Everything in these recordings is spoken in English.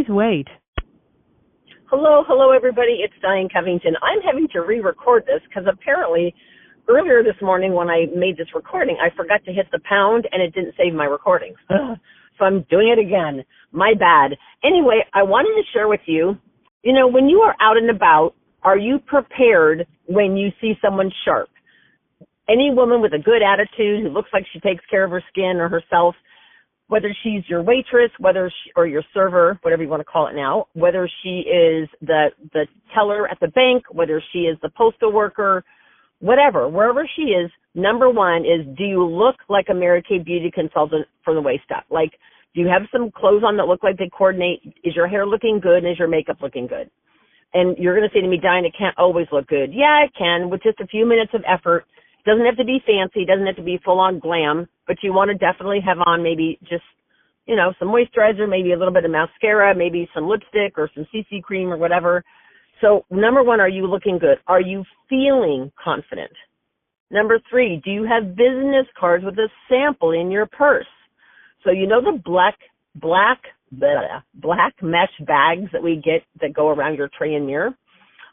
Please wait. Hello, everybody. It's Diane Covington. I'm having to re-record this because apparently earlier this morning when I made this recording, I forgot to hit the pound and it didn't save my recordings. So I'm doing it again. My bad. Anyway, I wanted to share with you, when you are out and about, are you prepared when you see someone sharp? Any woman with a good attitude who looks like she takes care of her skin or herself, whether she's your waitress, or your server, whatever you want to call it now, whether she is the teller at the bank, whether she is the postal worker, whatever, wherever she is, number one is, do you look like a Mary Kay beauty consultant for the waist up? Like, do you have some clothes on that look like they coordinate? Is your hair looking good? And is your makeup looking good? And you're going to say to me, Diane, it can't always look good. Yeah, it can, with just a few minutes of effort. It doesn't have to be fancy. It doesn't have to be full-on glam, but you want to definitely have on maybe just, some moisturizer, maybe a little bit of mascara, maybe some lipstick or some CC cream or whatever. So number one, are you looking good? Are you feeling confident? Number three, do you have business cards with a sample in your purse? So the black mesh bags that we get that go around your tray and mirror?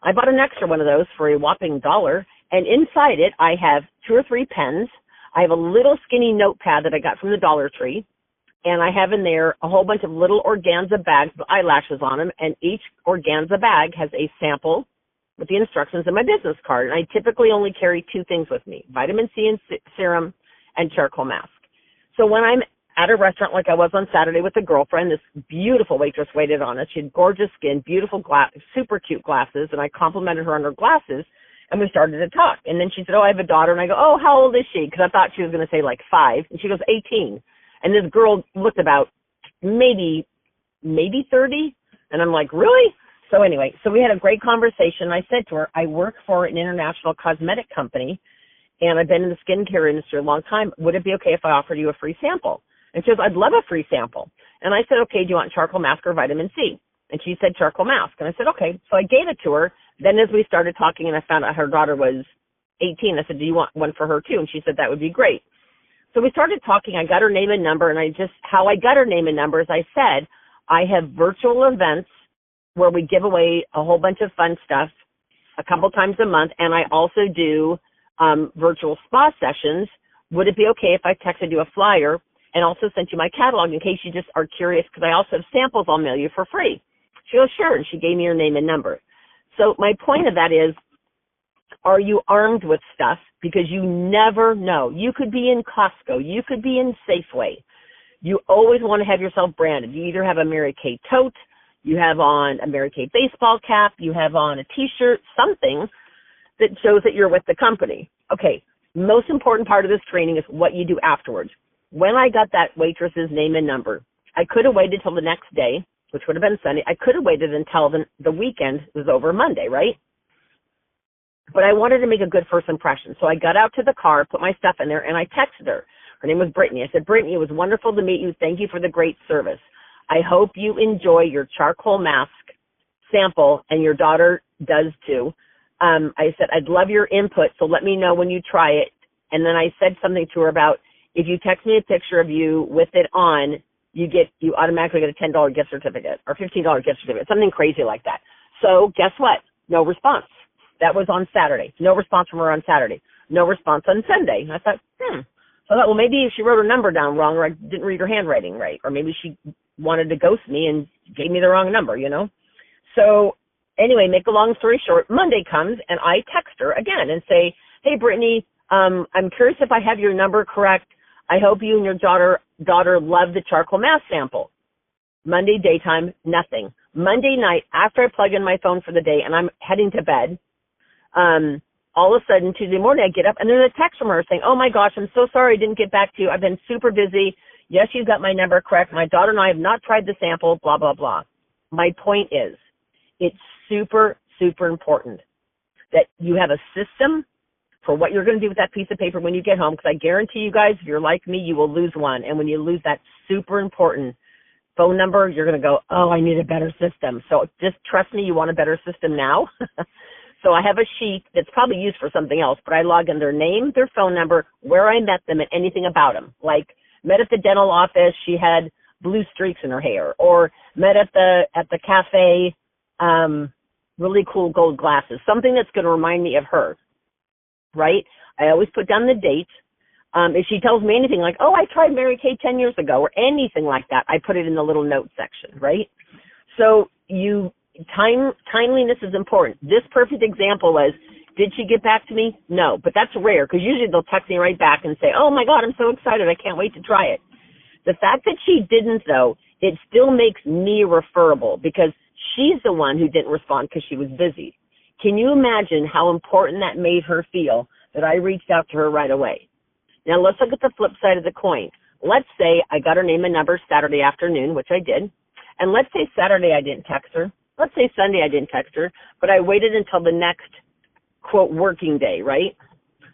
I bought an extra one of those for a whopping $1. And inside it, I have 2 or 3 pens. I have a little skinny notepad that I got from the Dollar Tree. And I have in there a whole bunch of little organza bags with eyelashes on them. And each organza bag has a sample with the instructions and my business card. And I typically only carry 2 things with me, vitamin C and serum and charcoal mask. So when I'm at a restaurant like I was on Saturday with a girlfriend, this beautiful waitress waited on us. She had gorgeous skin, beautiful super cute glasses. And I complimented her on her glasses. And we started to talk. And then she said, I have a daughter. And I go, how old is she? Because I thought she was going to say like 5. And she goes, 18. And this girl looked about maybe 30. And I'm like, really? So anyway, we had a great conversation. I said to her, I work for an international cosmetic company, and I've been in the skincare industry a long time. Would it be okay if I offered you a free sample? And she goes, I'd love a free sample. And I said, okay, do you want charcoal mask or vitamin C? And she said charcoal mask. And I said, okay. So I gave it to her. Then as we started talking and I found out her daughter was 18, I said, do you want one for her too? And she said, that would be great. So we started talking. I got her name and number, and how I got her name and number is I said, I have virtual events where we give away a whole bunch of fun stuff a couple times a month, and I also do virtual spa sessions. Would it be okay if I texted you a flyer and also sent you my catalog in case you just are curious, because I also have samples I'll mail you for free? She goes, sure, and she gave me her name and number. So my point of that is, are you armed with stuff? Because you never know. You could be in Costco. You could be in Safeway. You always want to have yourself branded. You either have a Mary Kay tote, you have on a Mary Kay baseball cap, you have on a T-shirt, something that shows that you're with the company. Okay, most important part of this training is what you do afterwards. When I got that waitress's name and number, I could have waited till the next day, which would have been Sunday. I could have waited until the weekend was over Monday, right? But I wanted to make a good first impression. So I got out to the car, put my stuff in there, and I texted her. Her name was Brittany. I said, Brittany, it was wonderful to meet you. Thank you for the great service. I hope you enjoy your charcoal mask sample, and your daughter does too. I said, I'd love your input, so let me know when you try it. And then I said something to her about, if you text me a picture of you with it on, you automatically get a $10 gift certificate or $15 gift certificate, something crazy like that. So guess what? No response. That was on Saturday. No response from her on Saturday. No response on Sunday. And I thought, So I thought, well, maybe she wrote her number down wrong, or I didn't read her handwriting right, or maybe she wanted to ghost me and gave me the wrong number, So anyway, make a long story short, Monday comes and I text her again and say, hey, Brittany, I'm curious if I have your number correct. I hope you and your daughter love the charcoal mask sample. Monday daytime, nothing. Monday night, after I plug in my phone for the day and I'm heading to bed, all of a sudden, Tuesday morning, I get up and there's a text from her saying, oh my gosh, I'm so sorry I didn't get back to you. I've been super busy. Yes, you got my number correct. My daughter and I have not tried the sample, blah, blah, blah. My point is, it's super, super important that you have a system for what you're going to do with that piece of paper when you get home, because I guarantee you guys, if you're like me, you will lose one. And when you lose that super important phone number, you're going to go, oh, I need a better system. So just trust me, you want a better system now. So I have a sheet that's probably used for something else, but I log in their name, their phone number, where I met them, and anything about them. Like, met at the dental office, she had blue streaks in her hair, or met at the cafe, really cool gold glasses, something that's going to remind me of her, right? I always put down the date. If she tells me anything like, oh, I tried Mary Kay 10 years ago or anything like that, I put it in the little note section, right? So timeliness is important. This perfect example was, did she get back to me? No, but that's rare because usually they'll text me right back and say, oh my God, I'm so excited. I can't wait to try it. The fact that she didn't, though, it still makes me referable because she's the one who didn't respond because she was busy. Can you imagine how important that made her feel that I reached out to her right away? Now, let's look at the flip side of the coin. Let's say I got her name and number Saturday afternoon, which I did. And let's say Saturday I didn't text her. Let's say Sunday I didn't text her, but I waited until the next, quote, working day, right?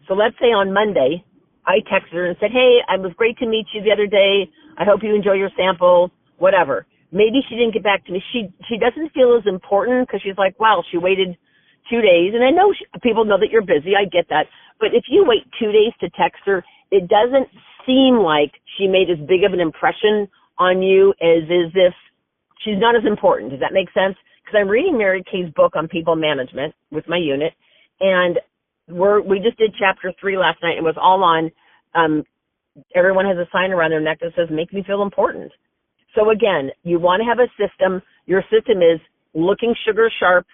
So let's say on Monday, I texted her and said, hey, it was great to meet you the other day. I hope you enjoy your sample, whatever. Maybe she didn't get back to me. She doesn't feel as important because she's like, wow, she waited 2 days. And I know people know that you're busy. I get that. But if you wait 2 days to text her, it doesn't seem like she made as big of an impression on you as if she's not as important. Does that make sense? Because I'm reading Mary Kay's book on people management with my unit, and we just did chapter 3 last night. It was all on everyone has a sign around their neck that says, make me feel important. So again, you want to have a system. Your system is looking sugar sharp.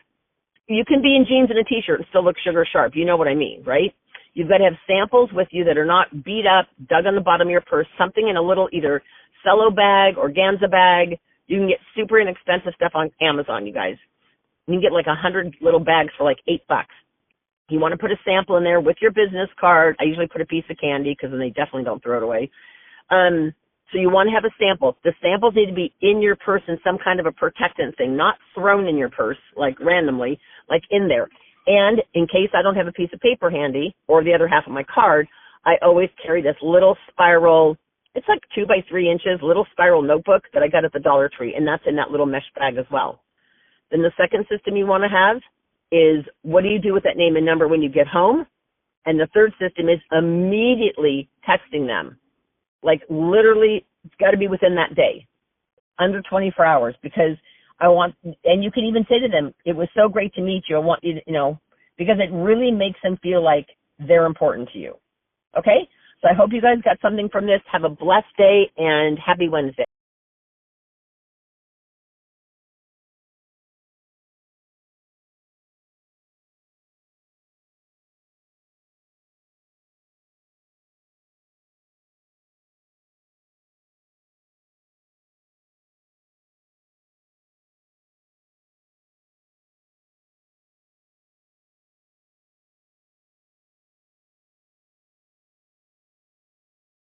You can be in jeans and a t-shirt and still look sugar sharp. You know what I mean, right? You've got to have samples with you that are not beat up, dug on the bottom of your purse, something in a little either cello bag, organza bag. You can get super inexpensive stuff on Amazon, you guys. You can get like 100 little bags for like $8. You want to put a sample in there with your business card. I usually put a piece of candy because then they definitely don't throw it away. So you want to have a sample. The samples need to be in your purse in some kind of a protectant thing, not thrown in your purse, like randomly, like in there. And in case I don't have a piece of paper handy or the other half of my card, I always carry this little spiral, it's like 2 by 3 inches, little spiral notebook that I got at the Dollar Tree, and that's in that little mesh bag as well. Then the second system you want to have is, what do you do with that name and number when you get home? And the third system is immediately texting them. Like literally, it's got to be within that day, under 24 hours, because and you can even say to them, it was so great to meet you. I want you to, because it really makes them feel like they're important to you. Okay? So I hope you guys got something from this. Have a blessed day and happy Wednesday.